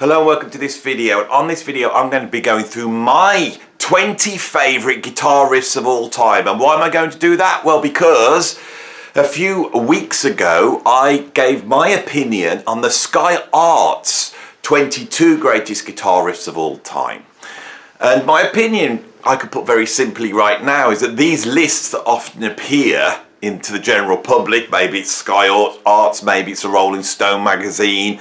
Hello and welcome to this video. And on this video I'm going to be going through my 20 favourite guitar riffs of all time. And why am I going to do that? Well, because a few weeks ago I gave my opinion on the Sky Arts 22 greatest guitar riffs of all time. And my opinion, I could put very simply right now, is that these lists that often appear into the general public, maybe it's Sky Arts, maybe it's a Rolling Stone magazine,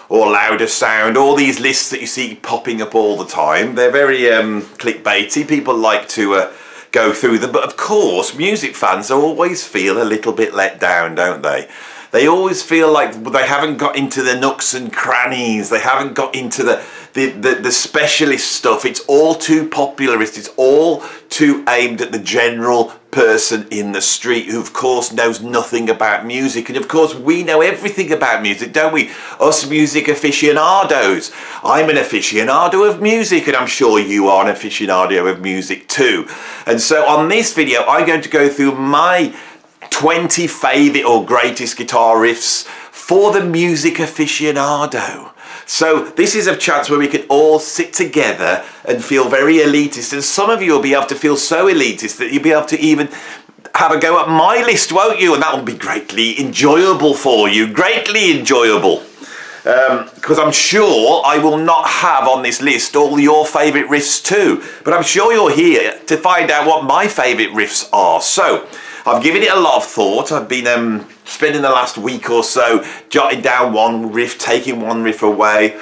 or Louder Sound, all these lists that you see popping up all the time, they're very clickbaity. People like to go through them, but of course music fans always feel a little bit let down, don't they? They always feel like they haven't got into the nooks and crannies, they haven't got into the specialist stuff. It's all too popularist, it's all too aimed at the general person in the street who of course knows nothing about music. And of course we know everything about music, don't we? Us music aficionados. I'm an aficionado of music, and I'm sure you are an aficionado of music too. And so on this video I'm going to go through my 20 favourite or greatest guitar riffs for the music aficionado. So this is a chance where we can all sit together and feel very elitist, and some of you will be able to feel so elitist that you'll be able to even have a go at my list, won't you? And that will be greatly enjoyable for you, greatly enjoyable. Because I'm sure I will not have on this list all your favourite riffs too, but I'm sure you're here to find out what my favourite riffs are. So I've given it a lot of thought. I've been spending the last week or so jotting down one riff, taking one riff away.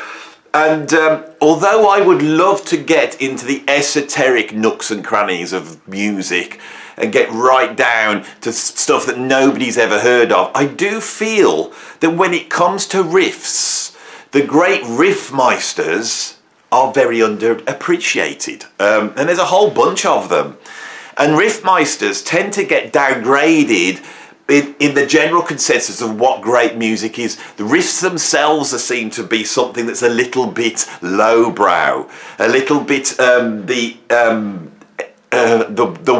And although I would love to get into the esoteric nooks and crannies of music and get right down to stuff that nobody's ever heard of, I do feel that when it comes to riffs, the great riffmeisters are very underappreciated. And there's a whole bunch of them. And riffmeisters tend to get downgraded in the general consensus of what great music is. The riffs themselves seem to be something that's a little bit lowbrow, a little bit the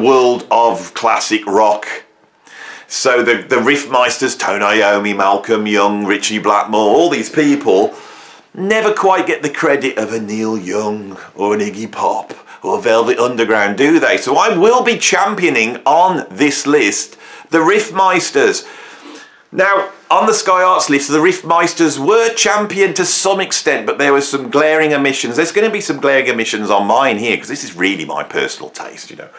world of classic rock. So the riffmeisters, Tony Iommi, Malcolm Young, Ritchie Blackmore, all these people never quite get the credit of a Neil Young or an Iggy Pop or Velvet Underground, do they? So I will be championing on this list the riffmeisters. Now, on the Sky Arts list, the riffmeisters were championed to some extent, but there were some glaring omissions. There's going to be some glaring omissions on mine here, because this is really my personal taste, you know.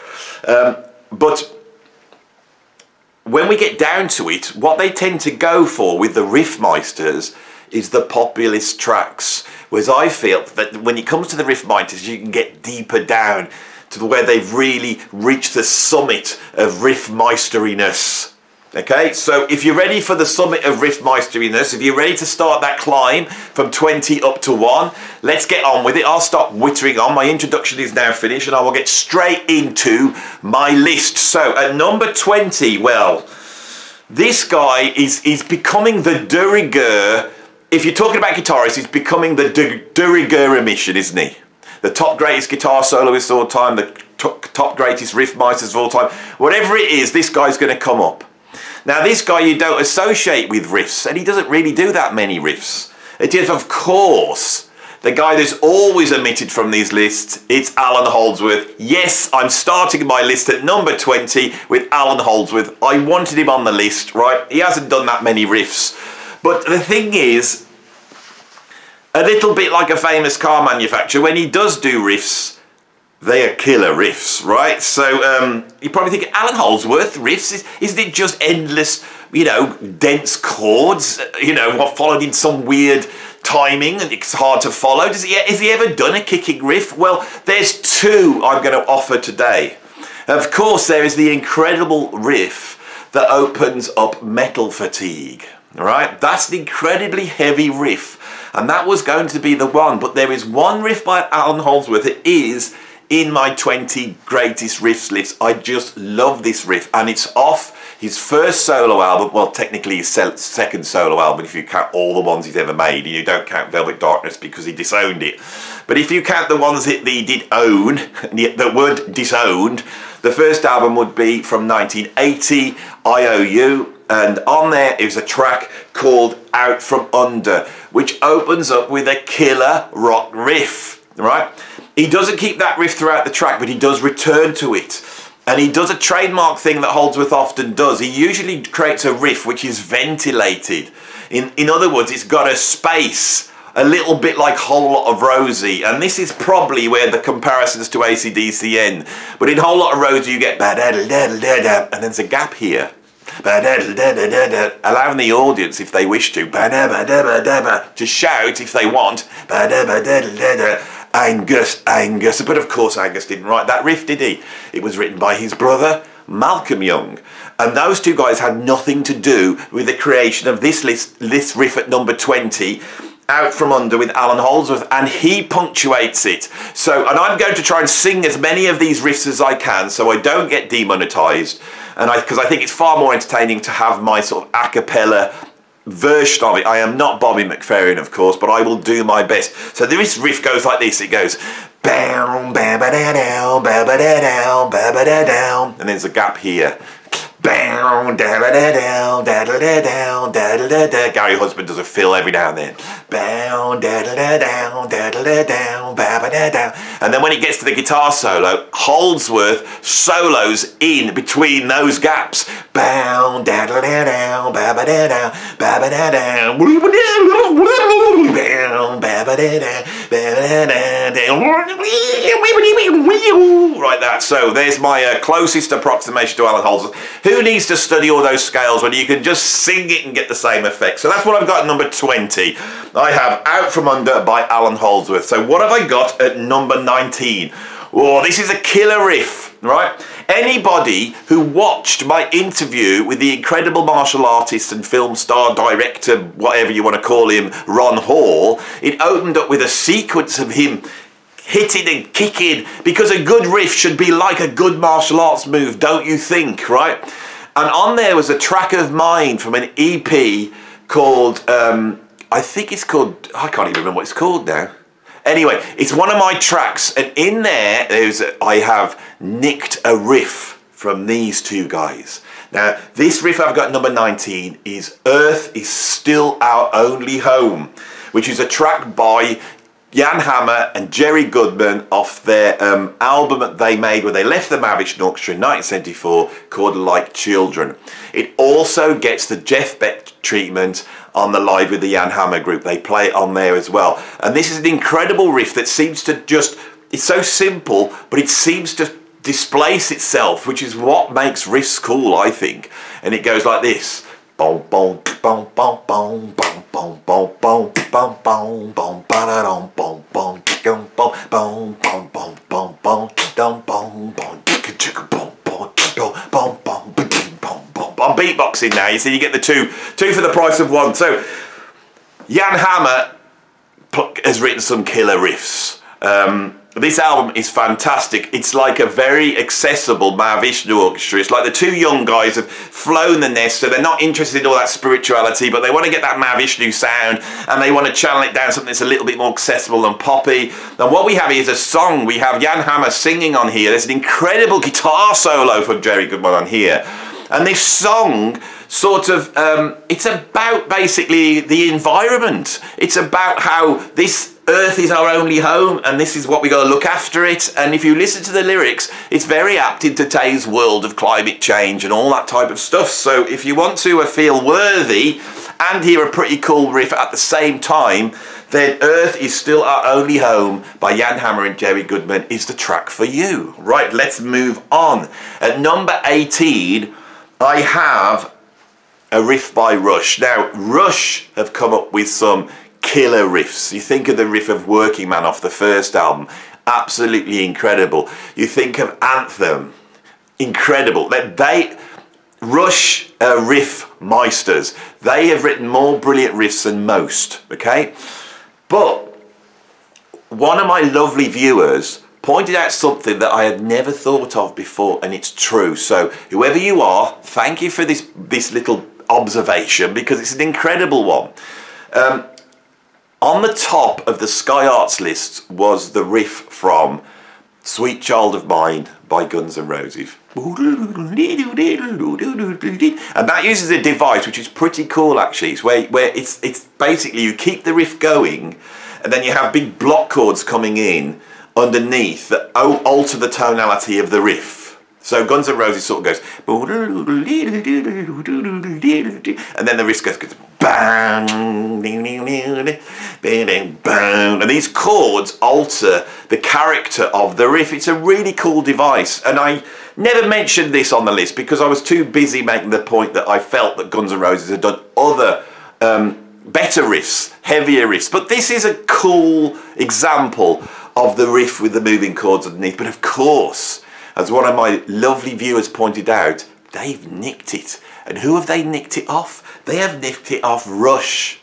But when we get down to it, what they tend to go for with the riffmeisters is the populist tracks. Whereas I feel that when it comes to the riffmeisters, you can get deeper down to where they've really reached the summit of riffmeisteriness. Okay, so if you're ready for the summit of riffmeisteriness, if you're ready to start that climb from 20 up to 1, let's get on with it. I'll stop whittering on. My introduction is now finished and I will get straight into my list. So at number 20, well, this guy is becoming the de rigueur. If you're talking about guitarists, he's becoming the de rigueur omission, isn't he? The top greatest guitar soloist of all time, the top greatest riffmeisters of all time. Whatever it is, this guy's going to come up. Now, this guy you don't associate with riffs, and he doesn't really do that many riffs. It is, of course, the guy that's always omitted from these lists. It's Alan Holdsworth. Yes, I'm starting my list at number 20 with Alan Holdsworth. I wanted him on the list, right? He hasn't done that many riffs. But the thing is, a little bit like a famous car manufacturer, when he does do riffs, they are killer riffs, right? So you probably think, Alan Holdsworth riffs, isn't it just endless, you know, dense chords, you know, followed in some weird timing and it's hard to follow? Has he ever done a kicking riff? Well, there's two I'm going to offer today. Of course, there is the incredible riff that opens up Metal Fatigue. Right, that's an incredibly heavy riff, and that was going to be the one. But there is one riff by Alan Holdsworth. It is in my 20 greatest riffs list. I just love this riff, and it's off his first solo album. Well, technically his second solo album, if you count all the ones he's ever made, and you don't count Velvet Darkness because he disowned it. But if you count the ones that he did own, that weren't disowned, the first album would be from 1980, IOU. And on there is a track called Out From Under, which opens up with a killer rock riff, right? He doesn't keep that riff throughout the track, but he does return to it. And he does a trademark thing that Holdsworth often does. He usually creates a riff which is ventilated. In other words, it's got a space, a little bit like Whole Lot of Rosie. And this is probably where the comparisons to AC/DC end. But in Whole Lot of Rosie, you get ba-da-da-da-da-da, and there's a gap here. Ba-da-da-da-da-da, allowing the audience, if they wish to, ba-da-ba-da-ba-da-ba, to shout if they want, ba-da-ba-da-da-da-da, Angus, Angus. But of course Angus didn't write that riff, did he? It was written by his brother, Malcolm Young. And those two guys had nothing to do with the creation of this riff at number 20, Out From Under with Alan Holdsworth, and he punctuates it. So, and I'm going to try and sing as many of these riffs as I can so I don't get demonetized, and because I think it's far more entertaining to have my sort of a cappella version of it. I am not Bobby McFerrin, of course, but I will do my best. So this riff goes like this. It goes bow, ba ba da down, ba ba da down, ba ba da down, and there's a gap here. Bow, da da da down, da da da down, da da da da. Gary Husband does a fill every now and then. Bow, da da da down, da da da down, ba ba da down. And then when it gets to the guitar solo, Holdsworth solos in between those gaps. Bow, da da da down, ba ba da down, ba ba da down, bow, ba ba da down, ba ba da down. Right, that. So there's my closest approximation to Alan Holdsworth. Who needs to study all those scales when you can just sing it and get the same effect? So that's what I've got at number 20. I have Out From Under by Alan Holdsworth. So what have I got at number 19? Oh, this is a killer riff, right? Anybody who watched my interview with the incredible martial artist and film star, director, whatever you want to call him, Ron Hall, it opened up with a sequence of him hitting and kicking, because a good riff should be like a good martial arts move, don't you think, right? And on there was a track of mine from an EP called, I think it's called, I can't even remember what it's called now. Anyway, it's one of my tracks, and in there, I have nicked a riff from these two guys. Now, this riff I've got number 19 is Earth Is Still Our Only Home, which is a track by Jan Hammer and Jerry Goodman off their album that they made when they left the Mavish Orchestra in 1974 called Like Children. It also gets the Jeff Beck treatment on the Live with the Jan Hammer group. They play it on there as well. And this is an incredible riff that seems to just, it's so simple, but it seems to displace itself, which is what makes riffs cool, I think. And it goes like this. Boom, boom, boom, boom, boom, boom, boom, boom, boom, boom, boom, boom, ba-da-dum, boom, boom, boom, boom, boom, boom, boom, boom, boom, dum, boom, boom, boom, boom, boom, boom, boom, boom, boom. I'm beatboxing now. You see, you get the two for the price of one. So, Jan Hammer has written some killer riffs. This album is fantastic. It's like a very accessible Mahavishnu orchestra. It's like the two young guys have flown the nest, so they're not interested in all that spirituality, but they want to get that Mahavishnu sound, and they want to channel it down something that's a little bit more accessible and poppy. And what we have here is a song. We have Jan Hammer singing on here. There's an incredible guitar solo from Jerry Goodman on here. And this song sort of, it's about basically the environment. It's about how this Earth is our only home, and this is what we got to look after it. And if you listen to the lyrics, it's very apt in today's world of climate change and all that type of stuff. So if you want to feel worthy and hear a pretty cool riff at the same time, then Earth Is Still Our Only Home by Jan Hammer and Jerry Goodman is the track for you. Right, let's move on. At number 18, I have a riff by Rush. Now, Rush have come up with some killer riffs. You think of the riff of Working Man off the first album, absolutely incredible. You think of Anthem, incredible. Rush are riff meisters. They have written more brilliant riffs than most, okay? But one of my lovely viewers pointed out something that I had never thought of before, and it's true. So whoever you are, thank you for this little observation, because it's an incredible one. On the top of the Sky Arts list was the riff from Sweet Child of Mine by Guns N' Roses. And that uses a device which is pretty cool actually. It's where it's basically you keep the riff going and then you have big block chords coming in underneath that alter the tonality of the riff. So Guns N' Roses sort of goes, and then the riff goes bang, bang, and these chords alter the character of the riff. It's a really cool device, and I never mentioned this on the list because I was too busy making the point that I felt that Guns N' Roses had done other better riffs, heavier riffs. But this is a cool example of the riff with the moving chords underneath. But of course, as one of my lovely viewers pointed out, they've nicked it. And who have they nicked it off? They have nicked it off Rush,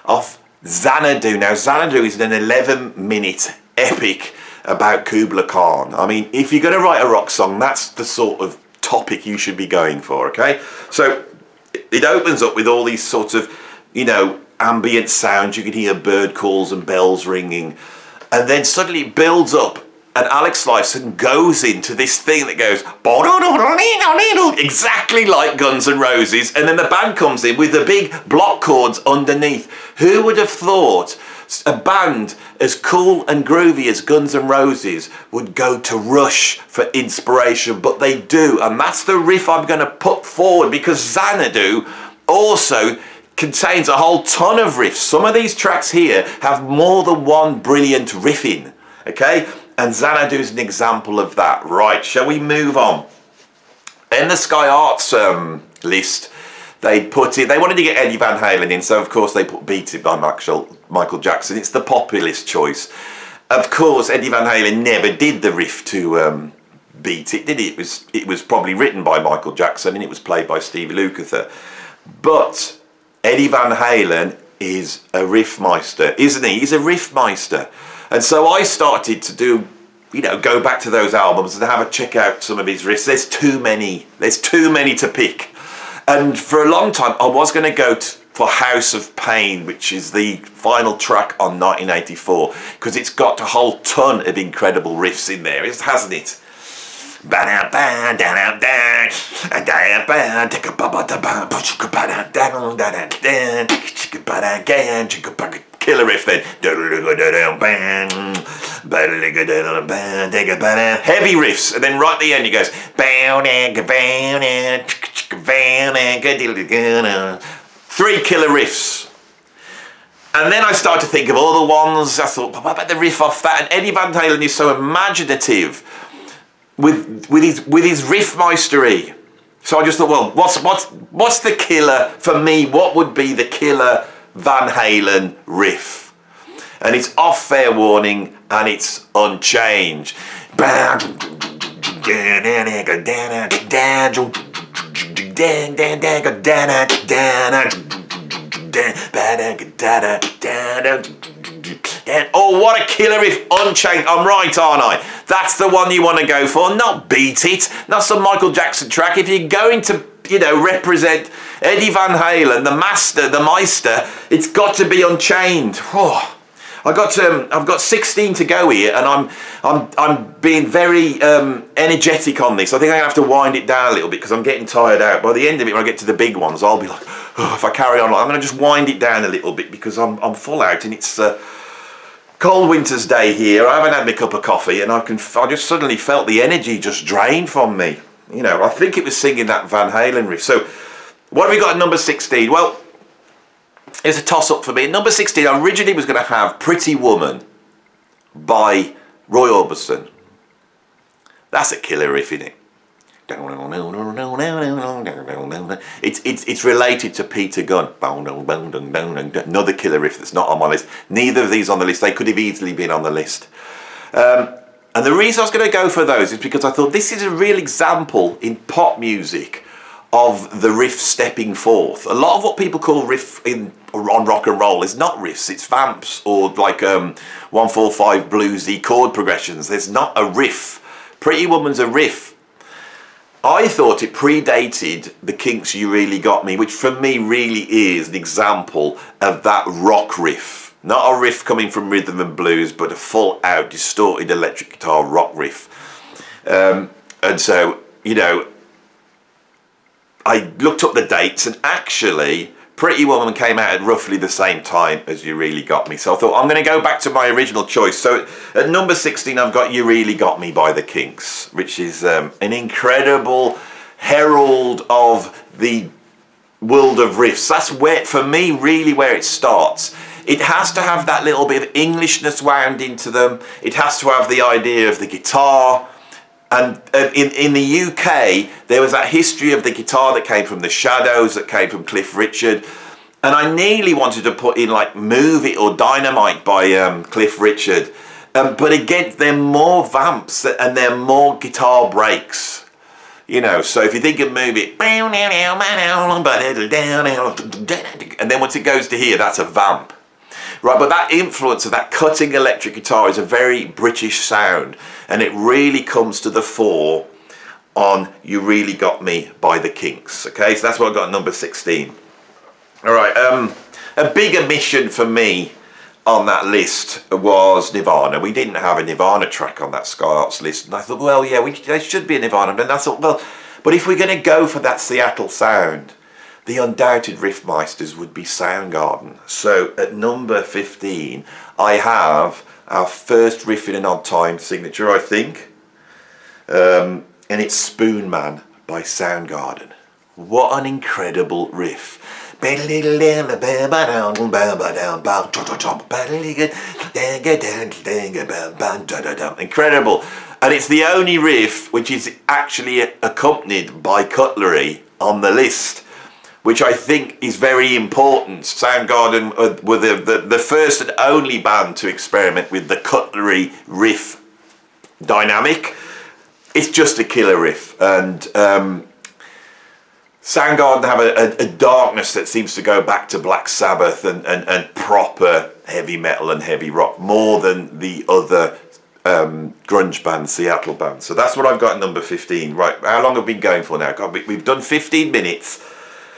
off Xanadu. Now, Xanadu is an 11-minute epic about Kubla Khan. I mean, if you're going to write a rock song, that's the sort of topic you should be going for, okay? So it opens up with all these sorts of, you know, ambient sounds. You can hear bird calls and bells ringing. And then suddenly it builds up. And Alex Lifeson goes into this thing that goes exactly like Guns N' Roses, and then the band comes in with the big block chords underneath. Who would have thought a band as cool and groovy as Guns N' Roses would go to Rush for inspiration? But they do, and that's the riff I'm going to put forward, because Xanadu also contains a whole ton of riffs. Some of these tracks here have more than one brilliant riffing, okay? And Xanadu is an example of that. Right, shall we move on? In the Sky Arts list, they wanted to get Eddie Van Halen in, so of course they put Beat It by Michael Jackson. It's the populist choice. Of course, Eddie Van Halen never did the riff to Beat It, did he? It was probably written by Michael Jackson and it was played by Steve Lukather. But Eddie Van Halen is a riffmeister, isn't he? He's a riffmeister. And so I started to do, you know, go back to those albums and have a check out some of his riffs. There's too many to pick. And for a long time, I was going to go for House of Pain, which is the final track on 1984, because it's got a whole ton of incredible riffs in there, hasn't it? Killer riff then. Heavy riffs, and then right at the end he goes. 3 killer riffs. And then I started to think of all the ones. I thought, what about the riff off that? And Eddie Van Halen is so imaginative with his riffmeistery. So I just thought, well, what's the killer for me? What would be the killer Van Halen riff? And it's Off Fair Warning, and it's Unchanged. Oh, what a killer riff, Unchained. I'm right, aren't I? That's the one you want to go for, not Beat It, not some Michael Jackson track. If you're going to, you know, represent Eddie Van Halen, the master, the meister, it's got to be Unchained. Oh, I've got 16 to go here, and I'm being very energetic on this. I think I'm gonna have to wind it down a little bit because I'm getting tired out. By the end of it, when I get to the big ones, I'll be like, oh, if I carry on, I'm gonna just wind it down a little bit because I'm full out, and it's cold winter's day here. I haven't had my cup of coffee, and I just suddenly felt the energy just drain from me. You know, I think it was singing that Van Halen riff. So, what have we got at number 16? Well, it's a toss-up for me. At number 16, I originally was going to have Pretty Woman by Roy Orbison. That's a killer riff, isn't it? It's related to Peter Gunn. Another killer riff that's not on my list. Neither of these on the list. They could have easily been on the list. And the reason I was going to go for those is because I thought this is a real example in pop music of the riff stepping forth. A lot of what people call riff on rock and roll is not riffs, it's vamps or like 145 bluesy chord progressions. There's not a riff. Pretty Woman's a riff. I thought it predated the Kinks' You Really Got Me, which for me really is an example of that rock riff. Not a riff coming from rhythm and blues, but a full out distorted electric guitar rock riff. And so, you know, I looked up the dates, and actually Pretty Woman came out at roughly the same time as You Really Got Me. So I thought, I'm going to go back to my original choice. So at number 16, I've got You Really Got Me by the Kinks, which is an incredible herald of the world of riffs. That's where, for me, really where it starts. It has to have that little bit of Englishness wound into them. It has to have the idea of the guitar. And in the UK, there was that history of the guitar that came from the Shadows, that came from Cliff Richard. And I nearly wanted to put in like Move It or Dynamite by Cliff Richard. But again, they're more vamps and they're more guitar breaks. You know, so if you think of Move It, and then once it goes to here, that's a vamp. Right, but that influence of that cutting electric guitar is a very British sound, and it really comes to the fore on You Really Got Me by the Kinks. Okay, so that's what I got at number 16. All right, a big omission for me on that list was Nirvana. We didn't have a Nirvana track on that Sky Arts list, and I thought, well, yeah, there should be a Nirvana. And I thought, well, but if we're going to go for that Seattle sound, the undoubted Riffmeisters would be Soundgarden. So at number 15, I have our first Riff in an Odd Time signature, I think. And it's Spoon Man by Soundgarden. What an incredible riff. Incredible. And it's the only riff which is actually accompanied by cutlery on the list, which I think is very important. Soundgarden were the first and only band to experiment with the cutlery riff dynamic. It's just a killer riff, and Soundgarden have a darkness that seems to go back to Black Sabbath and proper heavy metal and heavy rock, more than the other grunge bands, Seattle bands. So that's what I've got at number 15. Right, how long have we been going for now? God, we've done 15 minutes.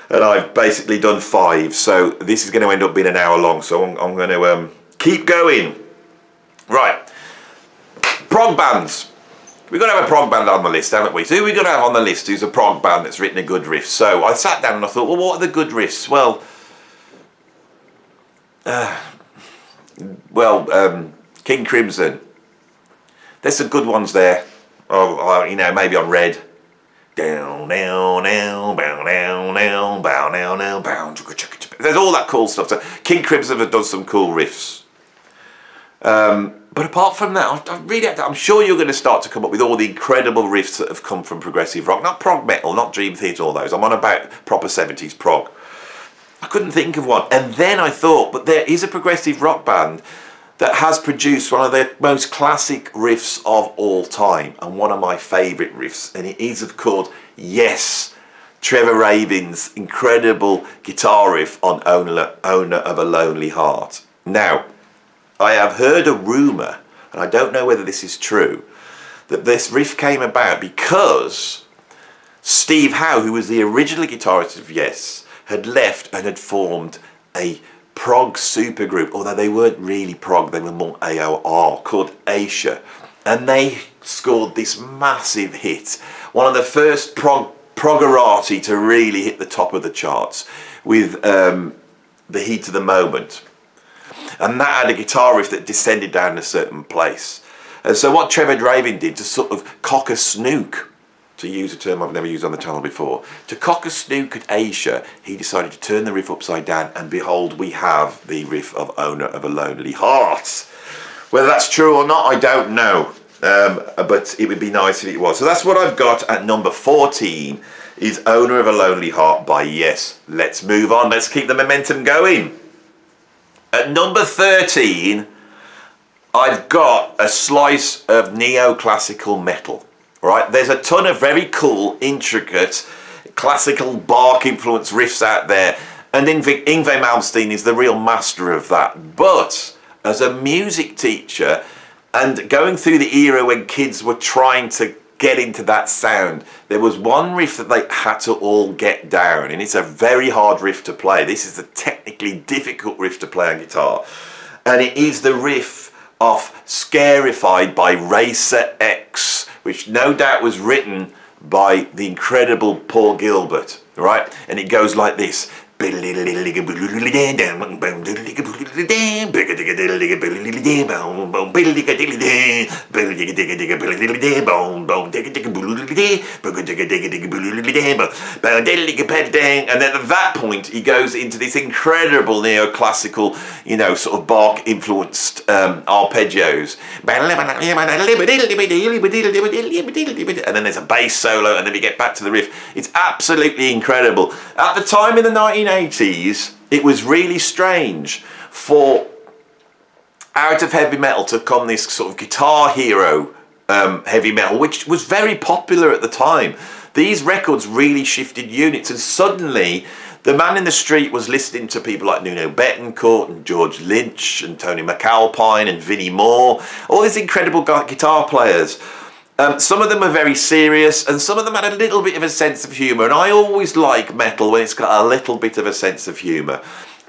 And I've basically done 5, so this is going to end up being an hour long, so I'm going to keep going. Right, prog bands. We've got to have a prog band on the list, haven't we? So who are we going to have on the list who's a prog band that's written a good riff? So I sat down and I thought, well, what are the good riffs? Well, King Crimson. There's some good ones there. Oh, you know, maybe on Red. Down, down, down, bow, down, down, bow, down, down, bow. There's all that cool stuff. So King Crimson have done some cool riffs. But apart from that, I'm sure you're going to start to come up with all the incredible riffs that have come from progressive rock. Not prog metal, not Dream Theater, all those. I'm on about proper 70s prog. I couldn't think of one. And then I thought, but there is a progressive rock band that has produced one of the most classic riffs of all time, and one of my favourite riffs, and it is, of course, yes, Trevor Rabin's incredible guitar riff on Owner of a Lonely Heart. Now, I have heard a rumour, and I don't know whether this is true, that this riff came about because Steve Howe, who was the original guitarist of Yes, had left and had formed a prog supergroup, although they weren't really prog, they were more AOR, called Asia, and they scored this massive hit, one of the first proggerati to really hit the top of the charts with The Heat of the Moment, and that had a guitar riff that descended down a certain place. And so what Trevor Rabin did to sort of cock a snook, to use a term I've never used on the channel before, to cock a snook at Asia, he decided to turn the riff upside down, and behold, we have the riff of Owner of a Lonely Heart. Whether that's true or not, I don't know, but it would be nice if it was. So that's what I've got at number 14, is Owner of a Lonely Heart by Yes. Let's move on, let's keep the momentum going. At number 13, I've got a slice of neoclassical metal. Right, there's a ton of very cool, intricate, classical Bach influenced riffs out there, and Yngwie Malmsteen is the real master of that. But as a music teacher, and going through the era when kids were trying to get into that sound, there was one riff that they had to all get down, and it's a very hard riff to play. This is a technically difficult riff to play on guitar, and it is the riff of Scarified by Racer X, which no doubt was written by the incredible Paul Gilbert, right? And it goes like this. And then there's at that point he goes into this incredible neoclassical, you know, sort of Bach influenced arpeggios, and then there's a bass solo, and then we get back to the riff. It's absolutely incredible. At the time in the 1980s, it was really strange for out of heavy metal to come this sort of guitar hero heavy metal, which was very popular at the time. These records really shifted units, and suddenly the man in the street was listening to people like Nuno Bettencourt and George Lynch and Tony McAlpine and Vinnie Moore, all these incredible guitar players. Some of them are very serious, and some of them had a little bit of a sense of humour, and I always like metal when it's got a little bit of a sense of humour.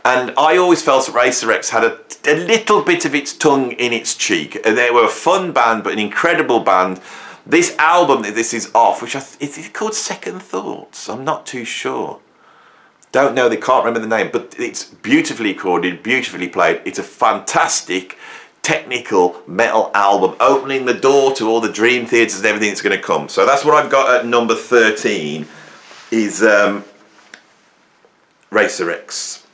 And I always felt that Racer X had a little bit of its tongue in its cheek. They were a fun band, but an incredible band. This album that this is off, which is called Second Thoughts, I'm not too sure. Don't know, they can't remember the name, but it's beautifully recorded, beautifully played. It's a fantastic technical metal album, opening the door to all the dream theatres and everything that's going to come. So that's what I've got at number 13 is Racer X.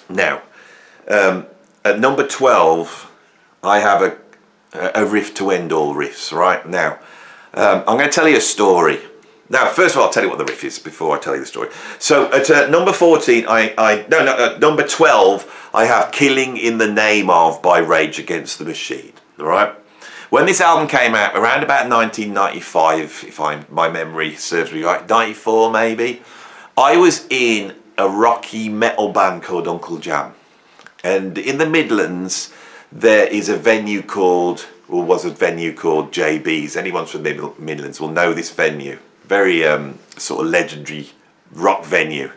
Now, at number 12, I have a riff to end all riffs. Right now, I'm going to tell you a story. Now, first of all, I'll tell you what the riff is before I tell you the story. So at number 14, number 12, I have Killing in the Name Of by Rage Against the Machine. All right. When this album came out, around about 1995, if my memory serves me right, 94 maybe, I was in a rocky metal band called Uncle Jam. And in the Midlands, there is a venue called, or was a venue called JB's. Anyone from the Midlands will know this venue. Very sort of legendary rock venue.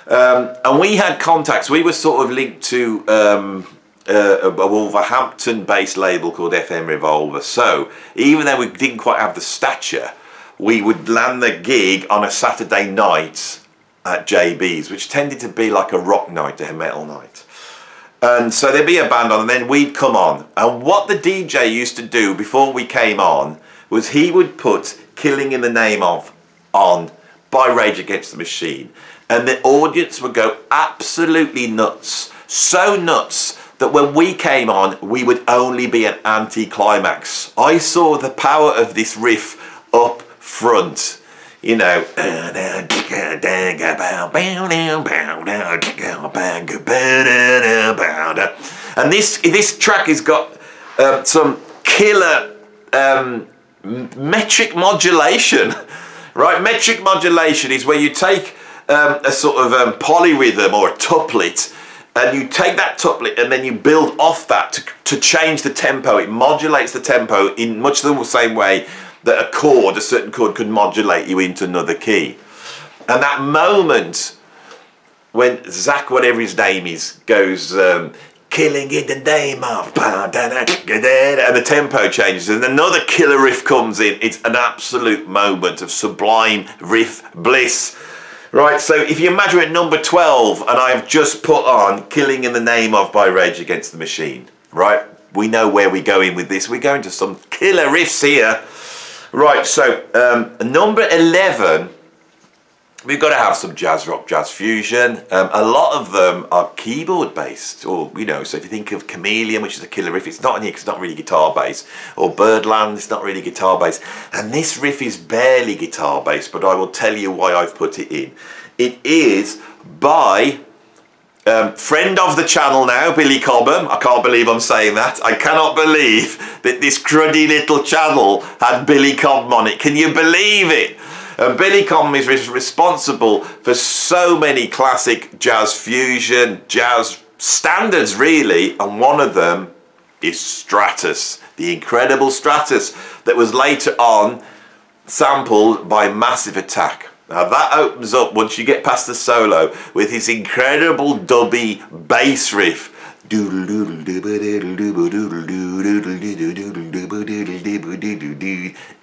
And we had contacts. We were sort of linked to a Wolverhampton-based label called FM Revolver. So even though we didn't quite have the stature, we would land the gig on a Saturday night at JB's, which tended to be like a rock night, a metal night. And so there'd be a band on, and then we'd come on. And what the DJ used to do before we came on was he would put Killing in the Name Of on by Rage Against the Machine, and the audience would go absolutely nuts, so nuts that when we came on we would only be an anti-climax. I saw the power of this riff up front, you know, and this track has got some killer metric modulation, right? Metric modulation is where you take a sort of polyrhythm or a tuplet, and you take that tuplet and then you build off that to change the tempo. It modulates the tempo in much the same way that a certain chord could modulate you into another key. And that moment when Zach, whatever his name is, goes killing in the name of, and the tempo changes and another killer riff comes in. It's an absolute moment of sublime riff bliss. Right, so if you imagine at number 12 and I've just put on Killing in the Name Of by Rage Against the Machine, right? We know where we're going with this. We're going to some killer riffs here. Right, so number 11, we've got to have some jazz rock, jazz fusion. A lot of them are keyboard based, or, you know, so if you think of Chameleon, which is a killer riff, it's not in here because it's not really guitar based, or Birdland, it's not really guitar based, and this riff is barely guitar based, but I will tell you why I've put it in. It is by friend of the channel now, Billy Cobham. I can't believe I'm saying that. I cannot believe that this cruddy little channel had Billy Cobham on it. Can you believe it? Billy Cobham is responsible for so many classic jazz fusion, jazz standards really, and one of them is Stratus, the incredible Stratus that was later on sampled by Massive Attack. Now that opens up, once you get past the solo, with his incredible dubby bass riff,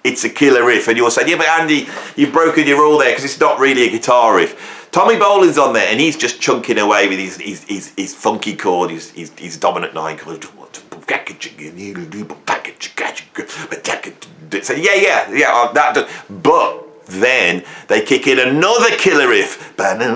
It's a killer riff, and you'll say, yeah, but Andy, you've broken your rule there because it's not really a guitar riff. Tommy Bolin's on there, and he's just chunking away with his funky chord, his dominant 9 chord. So yeah, that does. But then they kick in another killer riff. Back to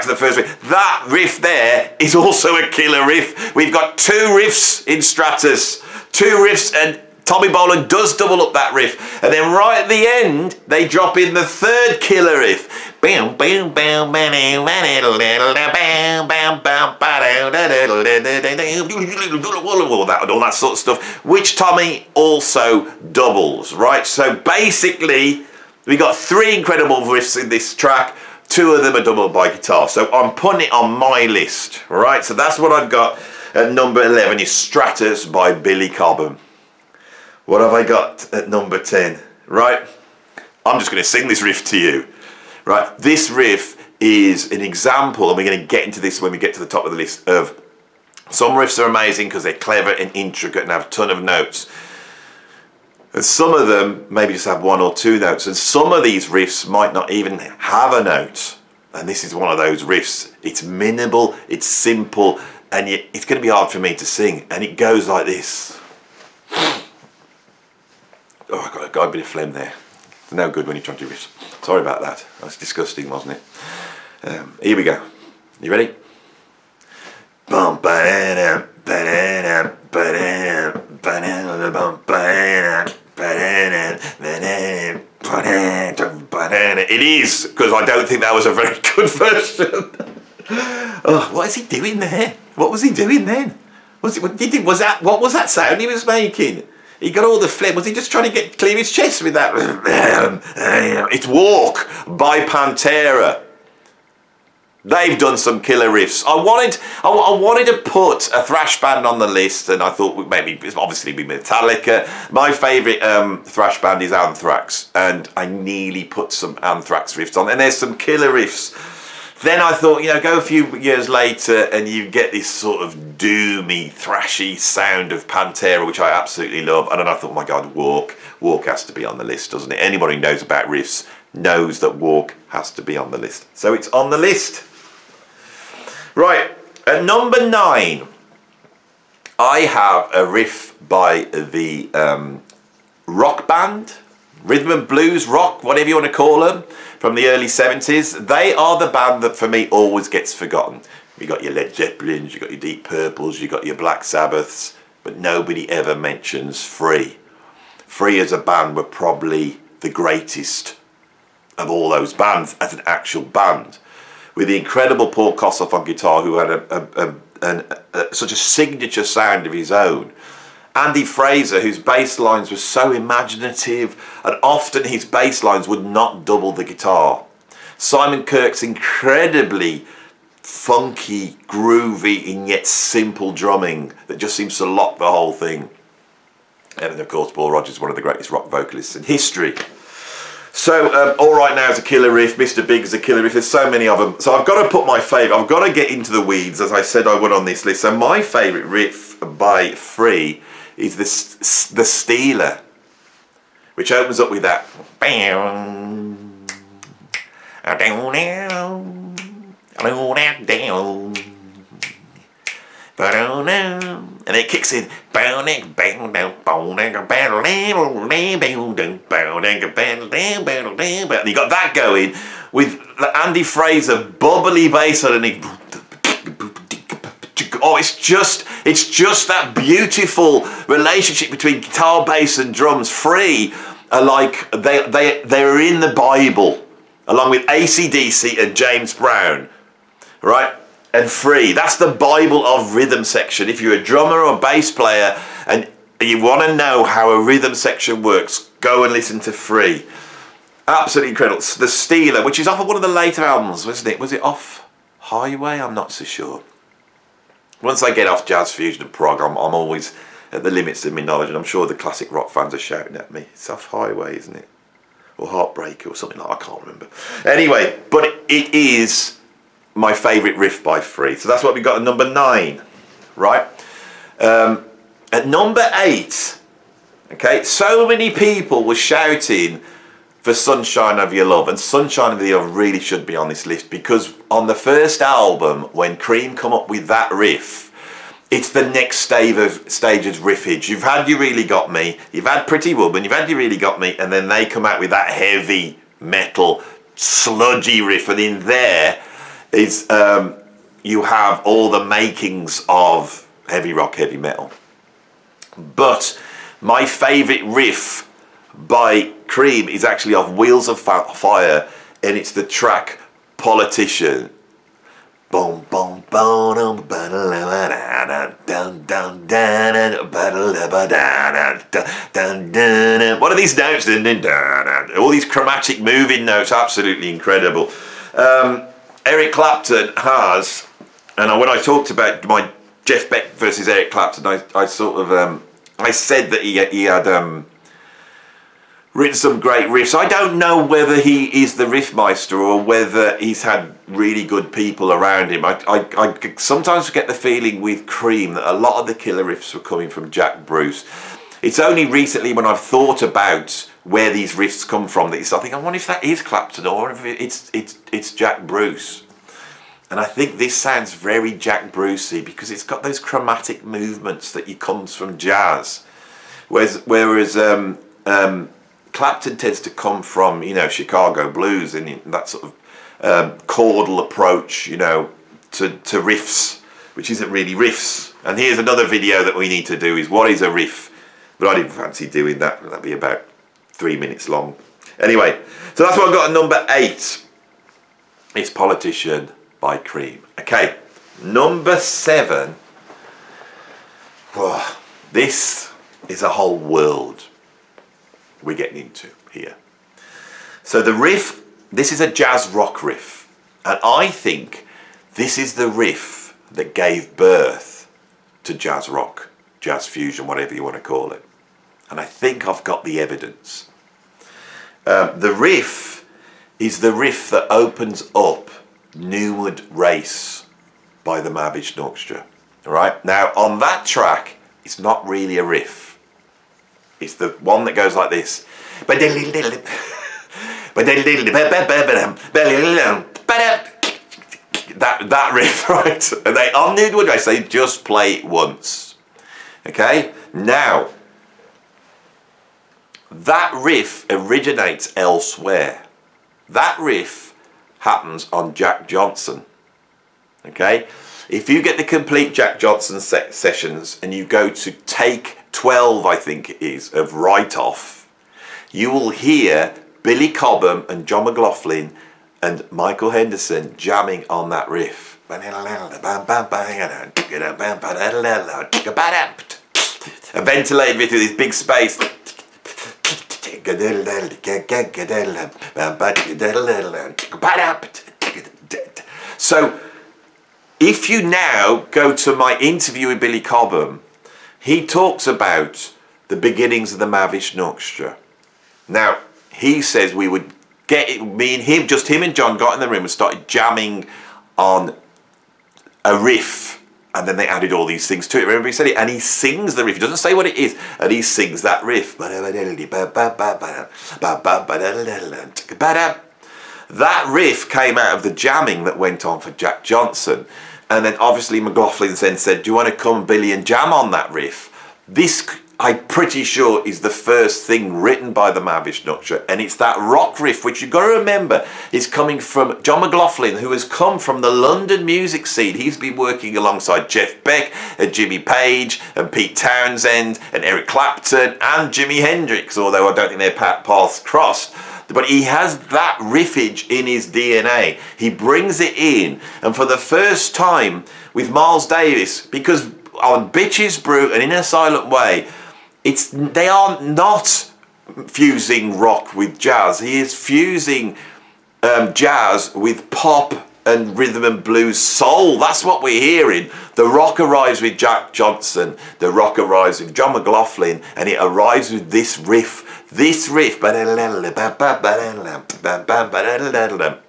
the first riff. That riff there is also a killer riff. We've got 2 riffs in Stratus, 2 riffs, and Tommy Bolin does double up that riff, and then right at the end they drop in the 3rd killer riff. All that sort of stuff, which Tommy also doubles, right? So basically we got 3 incredible riffs in this track. 2 of them are doubled by guitar, so I'm putting it on my list, right? So that's what I've got at number 11 is Stratus by Billy Cobham. What have I got at number 10? Right, I'm just going to sing this riff to you. Right, this riff is an example, and we're going to get into this when we get to the top of the list, of some riffs are amazing because they're clever and intricate and have a ton of notes. And some of them maybe just have 1 or 2 notes, and some of these riffs might not even have a note. And this is one of those riffs. It's minimal, it's simple, and yet it's going to be hard for me to sing. And it goes like this. Oh, I got a bit of phlegm there. It's no good when you're trying to riff. Sorry about that. That's disgusting, wasn't it? Here we go. You ready? It is, because I don't think that was a very good version. Oh, what is he doing there? What was he doing then? What was that sound he was making? He got all the phlegm. Was he just trying to clear his chest with that? It's Walk by Pantera. They've done some killer riffs. I wanted to put a thrash band on the list, and I thought maybe obviously be Metallica. My favourite thrash band is Anthrax, and I nearly put some Anthrax riffs on. And there's some killer riffs. Then I thought, you know, go a few years later and you get this sort of doomy, thrashy sound of Pantera, which I absolutely love. And then I thought, oh my God, Walk has to be on the list, doesn't it? Anybody who knows about riffs knows that Walk has to be on the list. So it's on the list. Right, at number 9, I have a riff by the rock band, rhythm and blues, rock, whatever you want to call them, from the early 70s. They are the band that for me always gets forgotten. You got your Led Zeppelins, you got your Deep Purples, you got your Black Sabbaths, but nobody ever mentions Free. Free as a band were probably the greatest of all those bands as an actual band, with the incredible Paul Kossoff on guitar, who had such a signature sound of his own. Andy Fraser, whose bass lines were so imaginative, and often his bass lines would not double the guitar. Simon Kirke's incredibly funky, groovy, and yet simple drumming that just seems to lock the whole thing. And then, of course, Paul Rodgers, one of the greatest rock vocalists in history. So, All Right Now is a killer riff, Mr. Big is a killer riff, there's so many of them. So I've got to put my favourite, I've got to get into the weeds, as I said I would on this list. So my favourite riff by Free is the Stealer, which opens up with that. And it kicks in. And you got that going with Andy Fraser bubbly bass underneath. Oh, it's just that beautiful relationship between guitar, bass and drums. Free are like they're in the Bible, along with AC/DC and James Brown, right? And Free, that's the Bible of rhythm section. If you're a drummer or a bass player and you want to know how a rhythm section works, go and listen to Free. Absolutely incredible. The Stealer, which is off of one of the later albums, wasn't it? Was it off Highway? I'm not so sure. Once I get off jazz fusion and prog, I'm always at the limits of my knowledge, and I'm sure the classic rock fans are shouting at me. It's Off Highway, isn't it? Or Heartbreaker or something like that, I can't remember. Anyway, but it is my favourite riff by Free. So that's what we got at number 9, right? At number 8, okay, so many people were shouting for Sunshine of Your Love, and Sunshine of Your Love really should be on this list, because on the first album, when Cream come up with that riff, it's the next stage of riffage. You've had You Really Got Me, you've had Pretty Woman, you've had You Really Got Me, and then they come out with that heavy metal, sludgy riff, and in there is you have all the makings of heavy rock, heavy metal. But my favourite riff by Cream is actually off Wheels of Fire, and it's the track Politician. Boom, boom, boom, what are these notes? All these chromatic moving notes, absolutely incredible. Eric Clapton has, and when I talked about my Jeff Beck versus Eric Clapton, I sort of I said that he had written some great riffs. I don't know whether he is the riffmeister or whether he's had really good people around him. I sometimes get the feeling with Cream that a lot of the killer riffs were coming from Jack Bruce. It's only recently when I've thought about where these riffs come from that I think, I wonder if that is Clapton or if it's Jack Bruce. And I think this sounds very Jack Brucey because it's got those chromatic movements that comes from jazz, whereas Clapton tends to come from, you know, Chicago blues and that sort of chordal approach, you know, to riffs, which isn't really riffs. And here's another video that we need to do, is what is a riff? But I didn't fancy doing that. That'd be about 3 minutes long. Anyway, so that's what I've got at number 8. It's Politician by Cream. Okay, number 7. Oh, this is a whole world we're getting into here. So the riff, this is a jazz rock riff, and I think this is the riff that gave birth to jazz rock, jazz fusion, whatever you want to call it. And I think I've got the evidence. The riff is the riff that opens up Newwood Race by the Mahavishnu Orchestra. Right now, on that track, it's not really a riff. It's the one that goes like this. That riff, right? And on Newwood Race, they just play it once. Okay? Now, that riff originates elsewhere. That riff happens on Jack Johnson. Okay? If you get the complete Jack Johnson sessions and you go to take 12, I think it is, of Right Off, you will hear Billy Cobham and John McLaughlin and Michael Henderson jamming on that riff. And ventilated with this big space. So, if you now go to my interview with Billy Cobham, he talks about the beginnings of the Mahavishnu Orchestra. Now, he says we would get it, me and him, just him and John got in the room and started jamming on a riff, and then they added all these things to it. Remember he said it, and he sings the riff. He doesn't say what it is, and he sings that riff. That riff came out of the jamming that went on for Jack Johnson. And then obviously McLaughlin then said, do you want to come, Billy, and jam on that riff? This, I'm pretty sure, is the first thing written by the Mahavishnu Orchestra. And it's that rock riff, which you've got to remember is coming from John McLaughlin, who has come from the London music scene. He's been working alongside Jeff Beck and Jimmy Page and Pete Townsend and Eric Clapton and Jimi Hendrix, although I don't think their paths crossed. But he has that riffage in his DNA. He brings it in, and for the first time with Miles Davis, because on Bitches Brew and In a Silent Way, they are not fusing rock with jazz. He is fusing jazz with pop and rhythm and blues soul. That's what we're hearing. The rock arrives with Jack Johnson. The rock arrives with John McLaughlin, and it arrives with this riff. This riff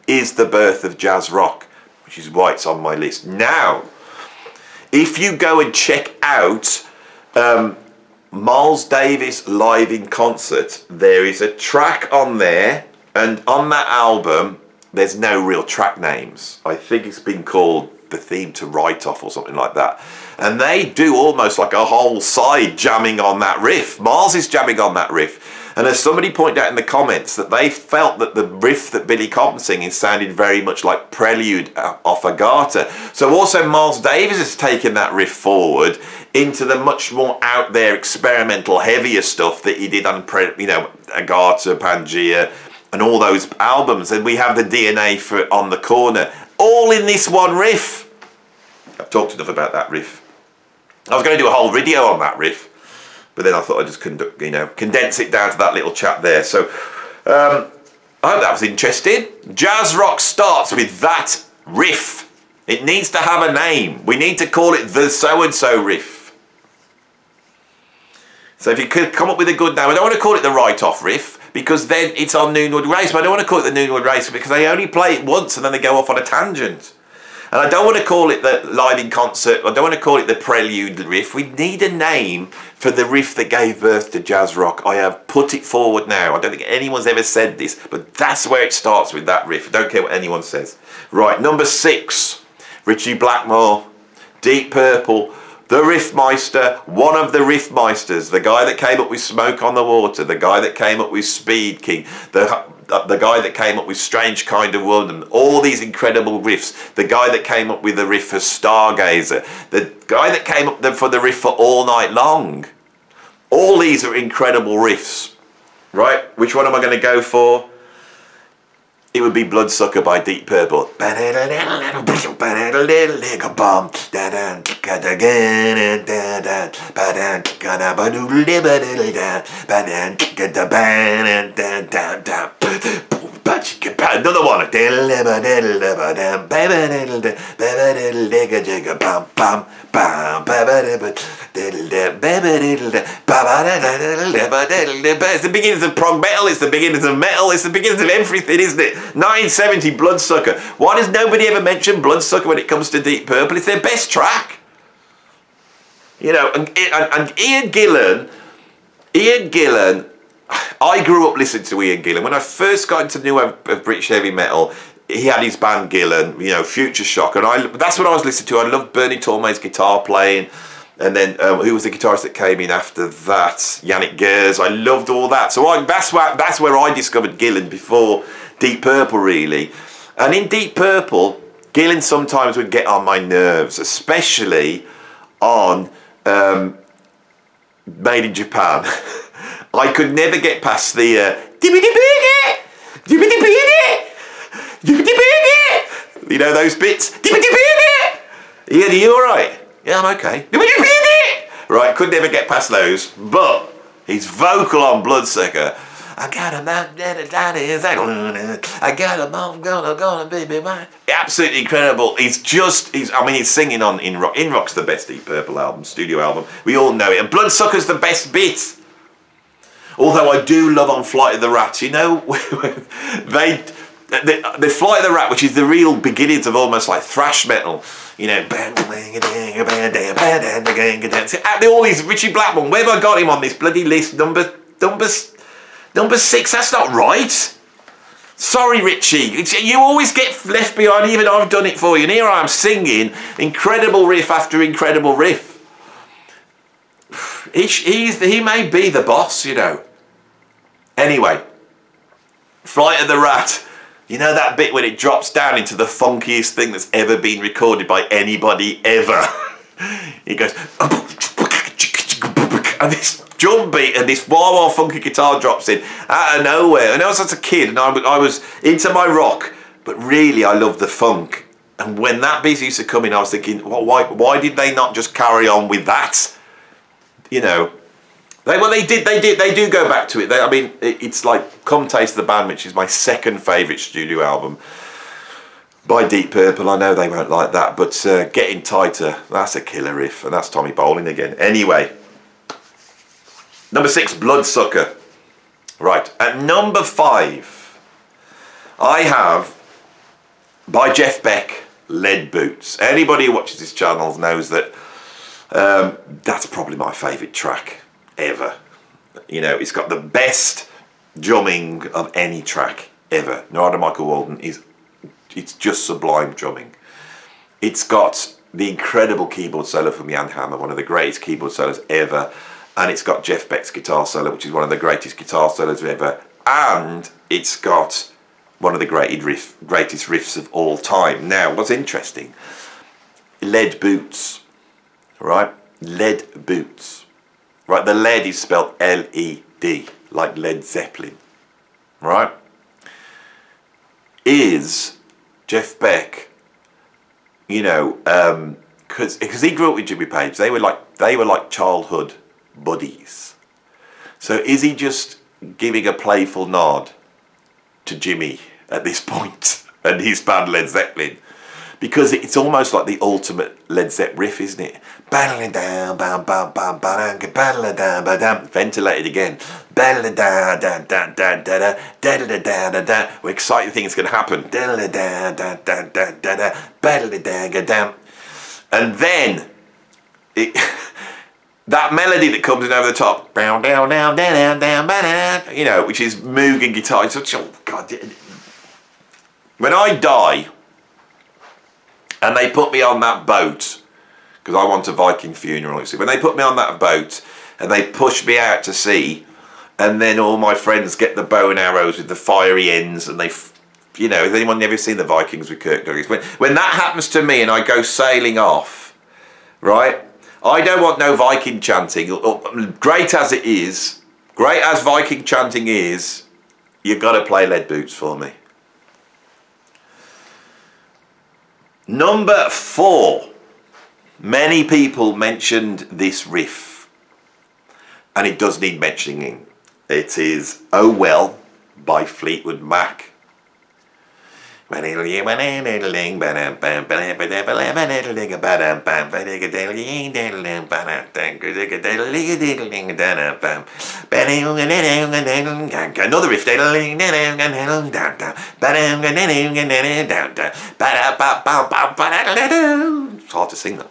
is the birth of jazz rock, which is why it's on my list. Now, if you go and check out Miles Davis live in concert, there is a track on there, and on that album, there's no real track names. I think it's been called The Theme to Write Off or something like that. And they do almost like a whole side jamming on that riff. Miles is jamming on that riff. And as somebody pointed out in the comments, that they felt that the riff that Billy Cobham's singing sounded very much like Prelude off Agata. So also Miles Davis has taken that riff forward into the much more out there experimental heavier stuff that he did on, Agata, Pangea, and all those albums. And we have the DNA for On the Corner, all in this one riff. I've talked enough about that riff. I was going to do a whole video on that riff, but then I thought I just couldn't, condense it down to that little chat there. So I hope that was interesting. Jazz rock starts with that riff. It needs to have a name. We need to call it the so-and-so riff. So if you could come up with a good name, I don't want to call it the write-off riff, because then it's on Noonwood Race, but I don't want to call it the Noonwood Race because they only play it once and then they go off on a tangent. And I don't want to call it the live in concert, I don't want to call it the Prelude riff. We need a name for the riff that gave birth to jazz rock. I have put it forward now. I don't think anyone's ever said this, but that's where it starts, with that riff. I don't care what anyone says. Right, number 6, Ritchie Blackmore, Deep Purple, the Riffmeister, one of the Riffmeisters, the guy that came up with Smoke on the Water, the guy that came up with Speed King, the guy that came up with Strange Kind of Woman, all these incredible riffs, the guy that came up with the riff for Stargazer, the guy that came up for the riff for All Night Long. All these are incredible riffs, right? Which one am I going to go for? It would be Bloodsucker by Deep Purple. Another one. It's the beginnings of prog metal, it's the beginnings of metal, it's the beginnings of everything, isn't it? 1970 Bloodsucker. Why does nobody ever mention Bloodsucker when it comes to Deep Purple? It's their best track. And Ian Gillan, I grew up listening to Ian Gillan. When I first got into the new wave of British heavy metal, he had his band Gillan, Future Shock, and that's what I was listening to. I loved Bernie Torme's guitar playing, and then who was the guitarist that came in after that? Yannick Gers. I loved all that. So that's where I discovered Gillan before Deep Purple, really. And in Deep Purple, Gillan sometimes would get on my nerves, especially on Made in Japan. I could never get past the those bits. Ian, are you alright? Yeah, I'm okay. Right, could never get past those, but his vocal on Bloodsucker, I got a man, I got a mom, gonna baby mine. Absolutely incredible. He's singing on In Rock. In Rock's the best Deep Purple album, studio album. We all know it. And Bloodsucker's the best bit. Although I do love on Flight of the Rat, the Flight of the Rat, which is the real beginnings of almost like thrash metal, all these Ritchie Blackmore. Where have I got him on this bloody list? Number 6. That's not right. Sorry, Ritchie. You always get left behind. Even I've done it for you. And here I am singing incredible riff after incredible riff. He may be the boss, Anyway, Flight of the Rat. That bit when it drops down into the funkiest thing that's ever been recorded by anybody ever. It goes, and this drum beat and this wah-wah funky guitar drops in out of nowhere. And I was as a kid, and I was into my rock, but really I loved the funk. And when that bit used to come in, I was thinking, why did they not just carry on with that? They do go back to it. It's like Come Taste the Band, which is my second favourite studio album. by Deep Purple. I know they won't like that, but Getting Tighter, that's a killer riff, and that's Tommy Bowling again. Anyway, number 6, Bloodsucker. Right, at number 5, I have, by Jeff Beck, Lead Boots. Anybody who watches this channel knows that that's probably my favourite track ever. You know, it's got the best drumming of any track ever. Narada Michael Walden it's just sublime drumming. It's got the incredible keyboard solo from Jan Hammer, one of the greatest keyboard solos ever, and it's got Jeff Beck's guitar solo, which is one of the greatest guitar solos ever, and it's got one of the greatest riffs of all time. Now, what's interesting, Lead Boots, right? Lead Boots, right? The lead is spelled L-E-D, like Led Zeppelin, right? Is Jeff Beck, you know, because he grew up with Jimmy Page. They were like childhood buddies. So is he just giving a playful nod to Jimmy at this point and his band Led Zeppelin? Because it's almost like the ultimate Led Zepp riff, isn't it? Ventilated again. We're excited to think it's going to happen. And then that melody that comes in over the top, you know, which is Moog and guitar. Oh God! When I die, and they put me on that boat, because I want a Viking funeral. You see, when they put me on that boat and they push me out to sea, and then all my friends get the bow and arrows with the fiery ends, and they, you know, has anyone ever seen the Vikings with Kirk Douglas? When that happens to me and I go sailing off, right? I don't want no Viking chanting. Great as it is, great as Viking chanting is, you've got to play Lead Boots for me. Number 4. Many people mentioned this riff, and it does need mentioning. It is Oh Well by Fleetwood Mac. Another riff. It's hard to sing that.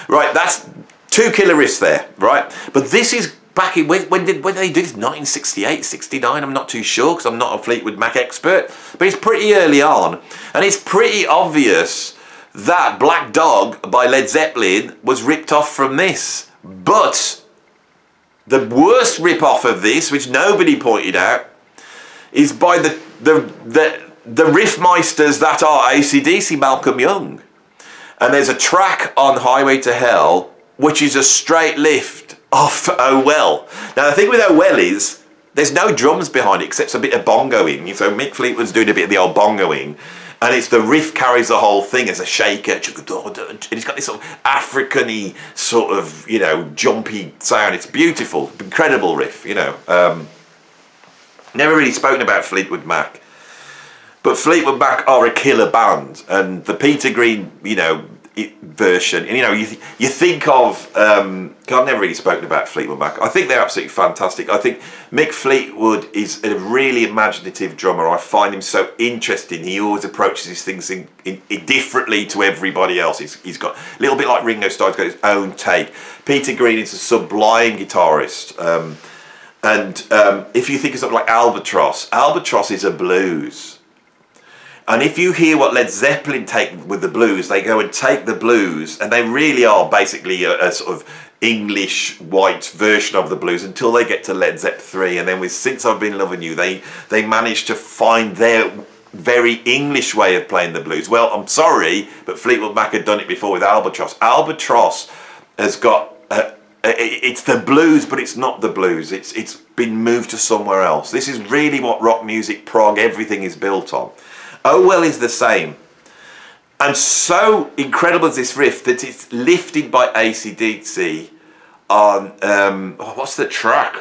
Right, that's 2 killer riffs there, right? But this is back in, when did they do this? 1968, 69? I'm not too sure because I'm not a Fleetwood Mac expert. But it's pretty early on. And it's pretty obvious that Black Dog by Led Zeppelin was ripped off from this. But the worst rip-off of this, which nobody pointed out, is by the riffmeisters that are AC/DC, Malcolm Young. And there's a track on Highway to Hell which is a straight lift off Oh Well. Now the thing with Oh Well is there's no drums behind it except a bit of bongoing. So Mick Fleetwood's doing a bit of the old bongoing, and it's the riff carries the whole thing as a shaker, and it's got this sort of African-y sort of, you know, jumpy sound. It's beautiful, incredible riff, you know. Never really spoken about Fleetwood Mac, but Fleetwood Mac are a killer band, and the Peter Green, you know, version, and you know, you think of, I've never really spoken about Fleetwood Mac. I think they're absolutely fantastic. I think Mick Fleetwood is a really imaginative drummer. I find him so interesting. He always approaches his things in differently to everybody else. He's got a little bit like Ringo Starr's got his own take. Peter Green is a sublime guitarist, and if you think of something like Albatross is a blues. And if you hear what Led Zeppelin take with the blues, they go and take the blues, and they really are basically a sort of English white version of the blues until they get to Led Zepp 3. And then with Since I've Been Loving You, they managed to find their very English way of playing the blues. Well, I'm sorry, but Fleetwood Mac had done it before with Albatross. Albatross has got, it's the blues, but it's not the blues. It's been moved to somewhere else. This is really what rock music, prog, everything is built on. Oh Well is the same. And so incredible is this riff that it's lifted by AC/DC on, what's the track?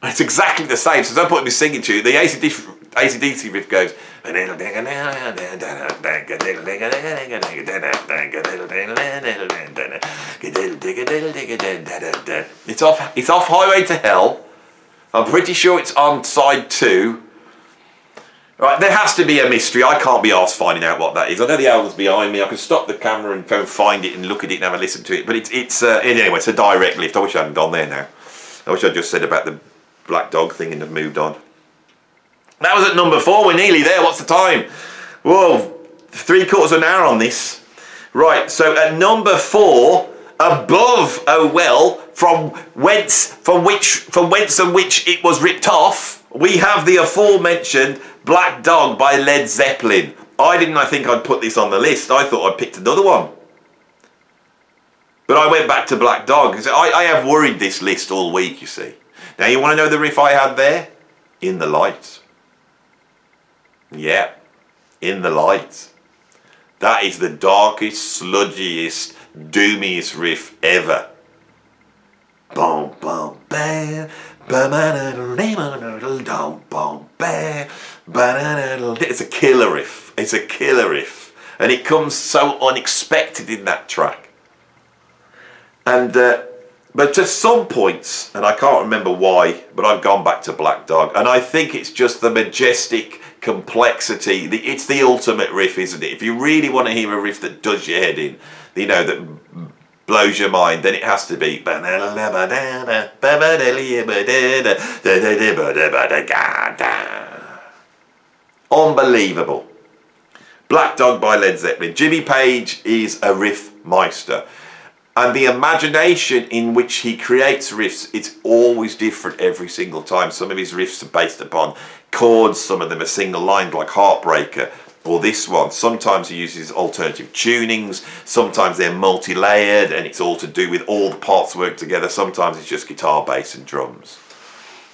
It's exactly the same, so there's no point in me singing to you. The AC/DC riff goes. It's off Highway to Hell. I'm pretty sure it's on side 2. Right, there has to be a mystery. I can't be arsed finding out what that is. I know the album's behind me. I can stop the camera and go and find it and look at it and have a listen to it. But anyway, it's a direct lift. I wish I hadn't gone there now. I wish I'd just said about the Black Dog thing and have moved on. That was at number 4. We're nearly there. What's the time? Whoa, 3/4 of an hour on this. Right, so at number 4, above Oh Well, from whence and which it was ripped off, we have the aforementioned Black Dog by Led Zeppelin. I think I'd put this on the list. I thought I'd picked another one. But I went back to Black Dog. I have worried this list all week, you see. Now, you want to know the riff I had there? In the Light. Yeah, In the Light. That is the darkest, sludgiest, doomiest riff ever. Boom, boom, bam. It's a killer riff. It's a killer riff. And it comes so unexpected in that track. And but to some points, and I can't remember why, but I've gone back to Black Dog, and I think it's just the majestic complexity. It's the ultimate riff, isn't it? If you really want to hear a riff that does your head in, you know, that blows your mind, then it has to be unbelievable. Black Dog by Led Zeppelin. Jimmy Page is a riff meister, and the imagination in which he creates riffs, it's always different every single time. Some of his riffs are based upon chords, some of them are single lined like Heartbreaker, or this one. Sometimes he uses alternative tunings, sometimes they're multi-layered and it's all to do with all the parts work together. Sometimes it's just guitar, bass and drums.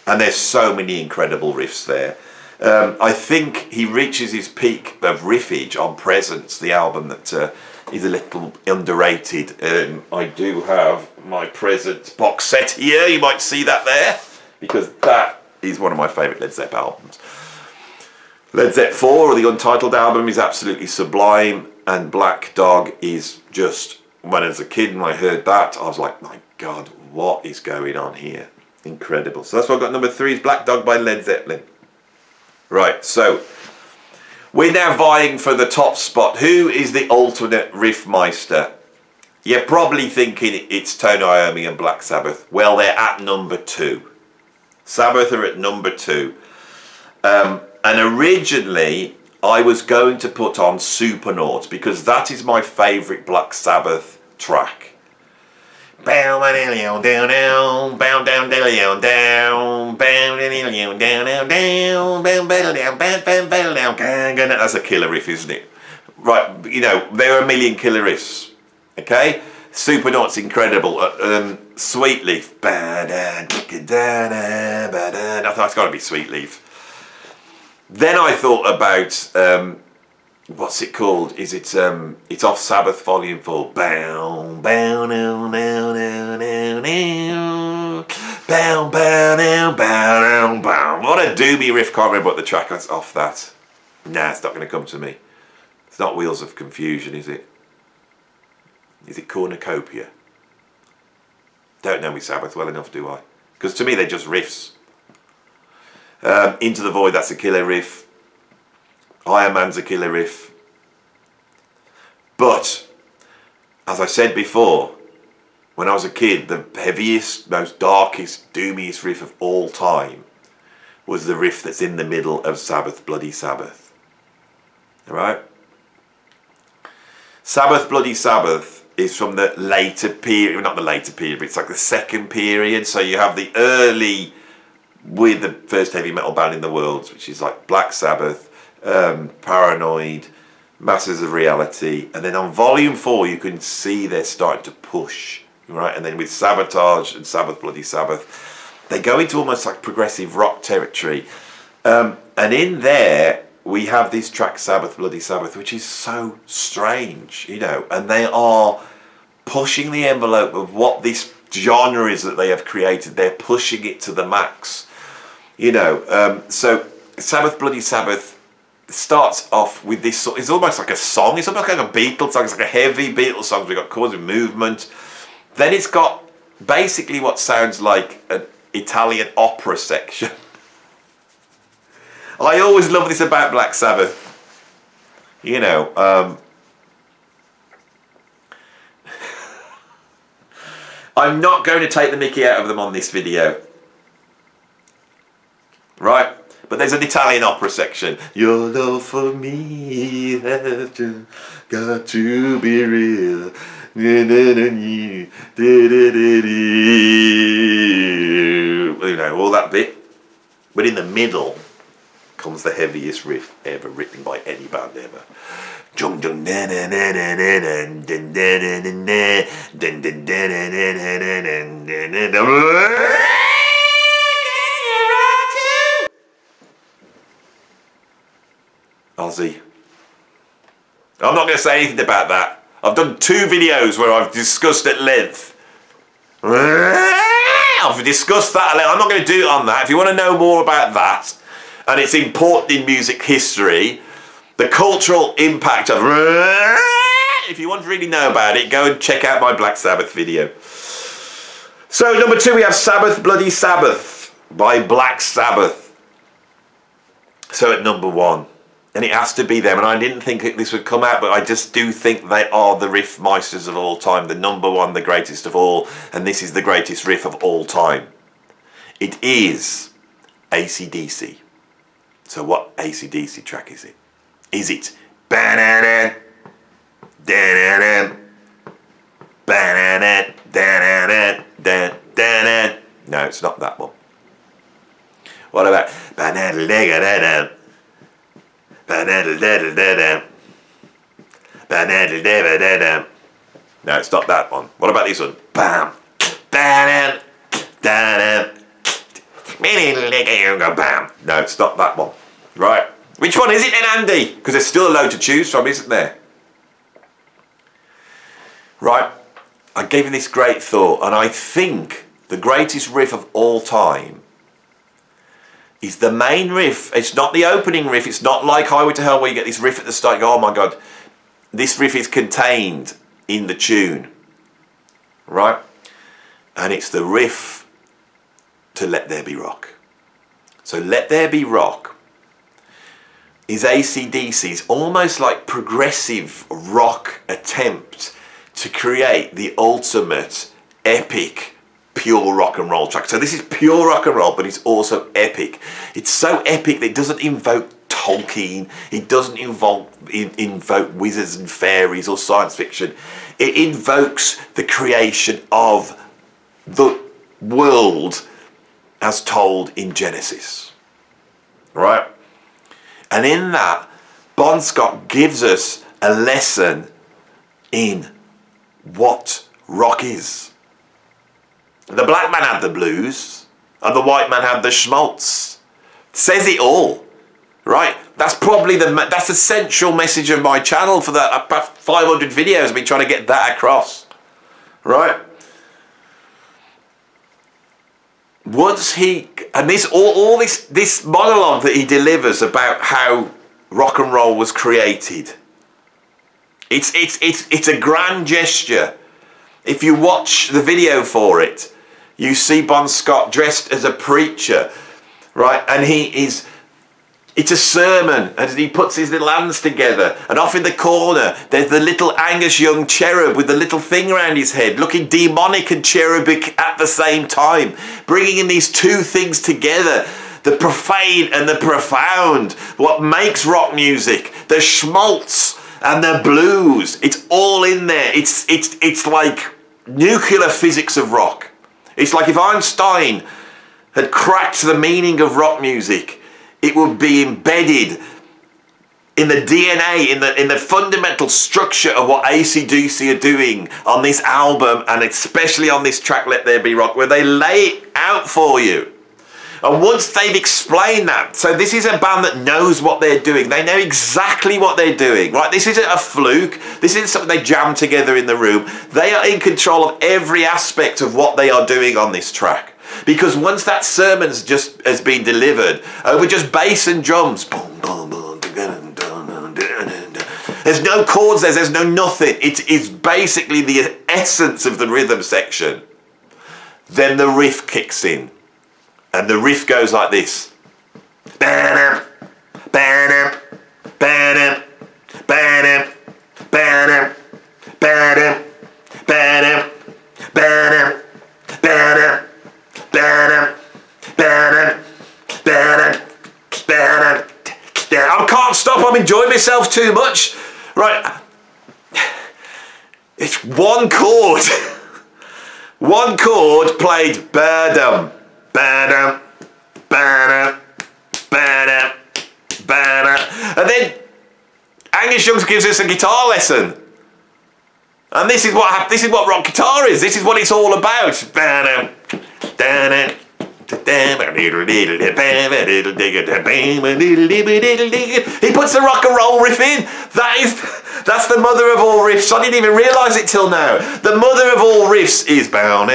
And there's so many incredible riffs there. I think he reaches his peak of riffage on Presence, the album that is a little underrated. I do have my Presence box set here, you might see that there, because that is one of my favourite Led Zepp albums. Led Zepp 4, or the Untitled album, is absolutely sublime, and Black Dog is just, when as a kid and I heard that, I was like, my God, what is going on here? Incredible. So that's what I've got. Number 3 is Black Dog by Led Zeppelin. Right, so we're now vying for the top spot. Who is the alternate riffmeister? You're probably thinking it's Tony Iommi and Black Sabbath. Well, they're at number 2. Sabbath are at number 2. And originally, I was going to put on Supernauts because that is my favourite Black Sabbath track. That's a killer riff, isn't it? Right, you know, there are a million killer riffs. Okay? Supernauts incredible. Sweet Leaf. I thought it's got to be Sweet Leaf. Then I thought about what's it called? Is it it's off Sabbath Volume 4. Bow, bow, now, now, now, now, now. Bow, bow, now, bow, bow. What a doomy riff. Can't remember what the track is off that. Nah, it's not going to come to me. It's not Wheels of Confusion, is it? Is it Cornucopia? Don't know me Sabbath well enough, do I? Because to me they're just riffs. Into the Void, that's a killer riff. Iron Man's a killer riff. But, as I said before, when I was a kid, the heaviest, most darkest, doomiest riff of all time was the riff that's in the middle of Sabbath Bloody Sabbath. Alright? Sabbath Bloody Sabbath is from the later period, well, not the later period, but it's like the second period. So you have the early, with the first heavy metal band in the world, which is like Black Sabbath, Paranoid, Masters of Reality, and then on Volume 4 you can see they're starting to push, right? And then with Sabotage and Sabbath Bloody Sabbath, they go into almost like progressive rock territory. And in there we have this track Sabbath Bloody Sabbath, which is so strange, you know, and they are pushing the envelope of what this genre is that they have created. They're pushing it to the max, you know. So Sabbath Bloody Sabbath starts off with this, it's almost like a song, it's almost like a Beatles song, it's like a heavy Beatles song, we've got chords with movement. Then it's got basically what sounds like an Italian opera section. I always love this about Black Sabbath. You know, I'm not going to take the mickey out of them on this video. Right? But there's an Italian opera section. Your love for me has just got to be real. You know, all that bit. But in the middle comes the heaviest riff ever written by any band ever. Ozzy. I'm not going to say anything about that. I've done 2 videos where I've discussed at length. I've discussed that at length. I'm not going to do it on that. If you want to know more about that, and it's important in music history, the cultural impact of... If you want to really know about it, go and check out my Black Sabbath video. So, number 2, we have Sabbath Bloody Sabbath by Black Sabbath. So, at number 1. And it has to be them, and I didn't think this would come out, but I just do think they are the riff meisters of all time, the number 1, the greatest of all, and this is the greatest riff of all time. It is AC/DC. So what AC/DC track is it? Is it ba-da-da, da-da-da, ba-da-da, da-da-da, da-da-da? No, it's not that one. What about ba-da-da-da-da-da? No, it's not that one. What about this one? Bam, bam, bam. No, it's not that one. Right. Which one is it then, Andy? Because there's still a load to choose from, isn't there? Right. I gave you this great thought, and I think the greatest riff of all time is the main riff. It's not the opening riff. It's not like Highway to Hell where you get this riff at the start. You go, oh my God. This riff is contained in the tune. Right? And it's the riff to Let There Be Rock. So Let There Be Rock is AC/DC's almost like progressive rock attempt to create the ultimate epic pure rock and roll track. So this is pure rock and roll, but it's also epic. It's so epic that it doesn't invoke Tolkien, it doesn't invoke wizards and fairies or science fiction. It invokes the creation of the world as told in Genesis. Right? And in that, Bon Scott gives us a lesson in what rock is. The black man had the blues, and the white man had the schmaltz. Says it all, right? That's probably that's the central message of my channel for the about 500 videos. I've been trying to get that across, right? Once he and this all this monologue that he delivers about how rock and roll was created. It's a grand gesture. If you watch the video for it, you see Bon Scott dressed as a preacher, right? And it's a sermon, and he puts his little hands together, and off in the corner, there's the little Angus Young cherub with the little thing around his head, looking demonic and cherubic at the same time, bringing in these 2 things together, the profane and the profound, what makes rock music, the schmaltz and the blues. It's all in there. It's like nuclear physics of rock. It's like if Einstein had cracked the meaning of rock music, it would be embedded in the DNA, in the fundamental structure of what AC/DC are doing on this album, and especially on this track Let There Be Rock, where they lay it out for you. And once they've explained that, so this is a band that knows what they're doing. They know exactly what they're doing, right? This isn't a fluke. This isn't something they jam together in the room. They are in control of every aspect of what they are doing on this track. Because once that sermon's just has been delivered over just bass and drums, boom, boom, boom, there's no chords there's no nothing. It is basically the essence of the rhythm section. Then the riff kicks in. And the riff goes like this. Ba-dum, ba-dum, ba-dum, ba-dum, ba-dum, ba-dum, ba-dum, ba-dum, ba-dum, ba-dum, ba-dum, ba-dum, ba-dum. I can't stop, I'm enjoying myself too much. Right. It's one chord. One chord played ba-dum, ba-dum, ba-dum, ba-dum, ba-dum. And then Angus Young gives us a guitar lesson. And this is what rock guitar is. This is what it's all about. Ba-dum, da-dum. He puts the rock and roll riff in. That's the mother of all riffs. I didn't even realise it till now. The mother of all riffs is I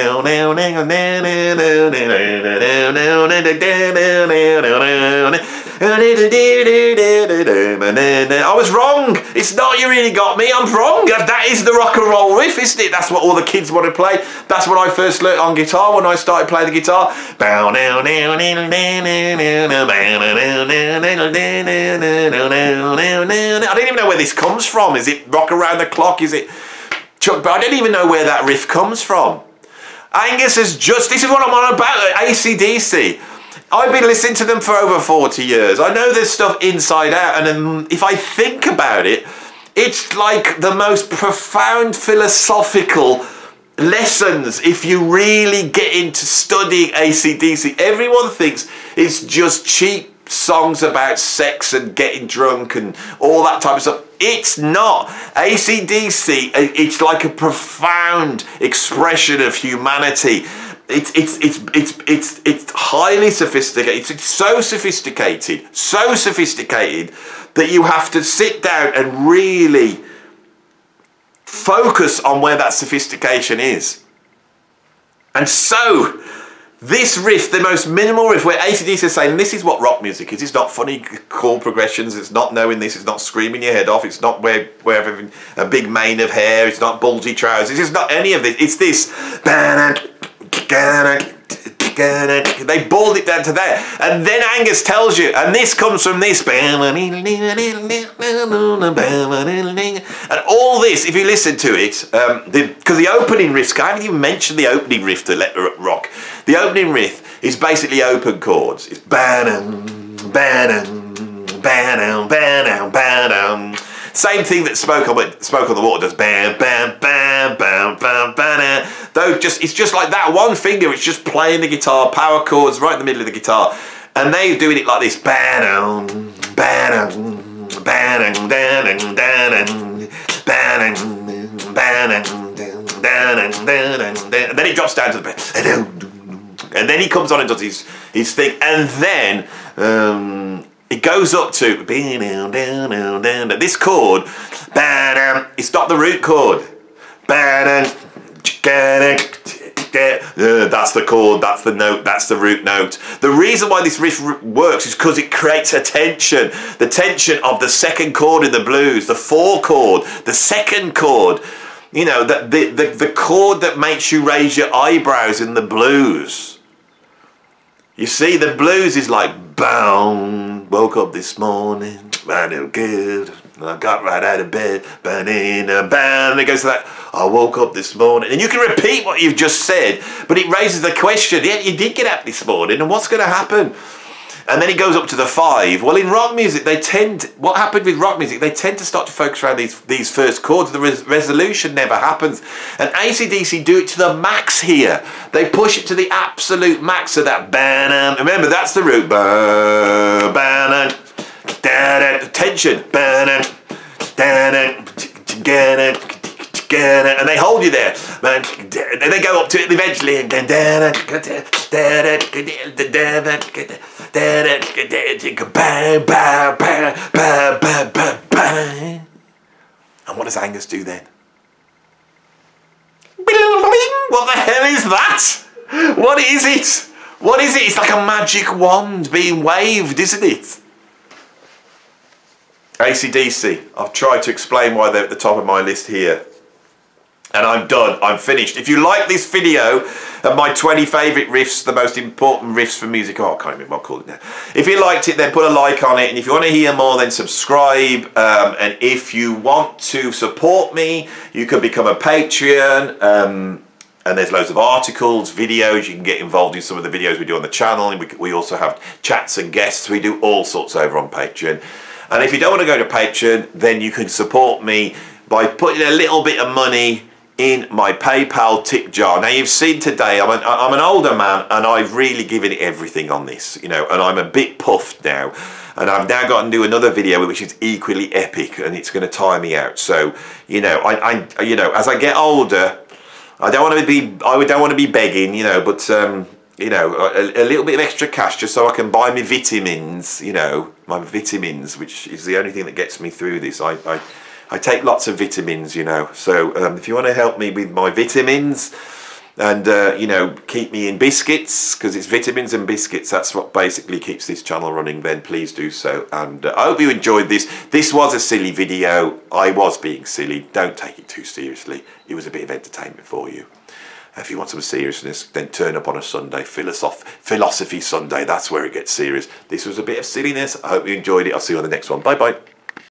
was wrong. It's not You Really Got Me. I'm wrong. That is the rock and roll riff, isn't it? That's what all the kids want to play. That's what I first learnt on guitar when I started playing the guitar. I don't even know where this comes from. Is it Rock Around the Clock? Is it Chuck? But I don't even know where that riff comes from. Angus has just, this is what I'm on about, AC/DC. I've been listening to them for over 40 years. I know there's stuff inside out, and if I think about it, it's like the most profound philosophical lessons if you really get into studying AC/DC. Everyone thinks it's just cheap songs about sex and getting drunk and all that type of stuff. It's not. AC/DC, it's like a profound expression of humanity. It's highly sophisticated. It's so sophisticated that you have to sit down and really focus on where that sophistication is. And so this riff, the most minimal riff, where AC/DC is saying this is what rock music is. It's not funny chord progressions. It's not knowing this. It's not screaming your head off. It's not wearing a big mane of hair. It's not bulgy trousers. It's not any of this. It's this. They balled it down to there. And then Angus tells you, and this comes from this. And all this, if you listen to it, because the opening riff, I haven't even mentioned the opening riff to Let Rock. The opening riff is basically open chords. It's ba-dum, ba-dum, ba-dum, ba-dum, ba-dum. Same thing that Smoke on the Water does. Bam, bam, bam, bam, bam, bam. Though it's just like that one finger. It's just playing the guitar, power chords right in the middle of the guitar, and they're doing it like this. Ba-dum, ba-dum, ba-dum, da-dum, da-dum, ba-dum, ba-dum, da-dum, da-dum, and then it drops down to the bed. And then he comes on and does his thing, and then it goes up to this chord. It's not the root chord. That's the chord, that's the note, that's the root note. The reason why this riff works is because it creates a tension. The tension of the second chord in the blues, the 4 chord, the second chord. You know, the chord that makes you raise your eyebrows in the blues. You see, the blues is like, boom, woke up this morning, I feel good, I got right out of bed, and it goes to that, I woke up this morning. And you can repeat what you've just said, but it raises the question, yeah, you did get up this morning, and what's going to happen? And then it goes up to the 5. Well, in rock music, what happened with rock music, they tend to start to focus around these first chords. The resolution never happens. And AC/DC do it to the max here. They push it to the absolute max of that. Remember, that's the root. Tension. And they hold you there, and they go up to it eventually, and what does Angus do then? What the hell is that? What is it? What is it? It's like a magic wand being waved, isn't it? AC/DC. I've tried to explain why they're at the top of my list here. And I'm done. I'm finished. If you like this video of my 20 favourite riffs, the most important riffs for music, I can't remember what I call it now. If you liked it, then put a like on it. And if you want to hear more, then subscribe. And if you want to support me, you can become a Patreon. And there's loads of articles, videos. You can get involved in some of the videos we do on the channel. And we also have chats and guests. We do all sorts over on Patreon. And if you don't want to go to Patreon, then you can support me by putting a little bit of money in my PayPal tip jar. Now you've seen today, I'm an older man and I've really given it everything on this, you know, and I'm a bit puffed now. And I've now got to do another video which is equally epic and it's going to tire me out. So, you know, you know, as I get older, I don't want to be begging, you know, but you know, a little bit of extra cash just so I can buy my vitamins, you know, my vitamins, which is the only thing that gets me through this. I take lots of vitamins, you know, so if you want to help me with my vitamins and, you know, keep me in biscuits, because it's vitamins and biscuits, that's what basically keeps this channel running, then please do so. And I hope you enjoyed this. This was a silly video. I was being silly. Don't take it too seriously. It was a bit of entertainment for you. If you want some seriousness, then turn up on a Sunday, Philosophy Sunday. That's where it gets serious. This was a bit of silliness. I hope you enjoyed it. I'll see you on the next one. Bye-bye.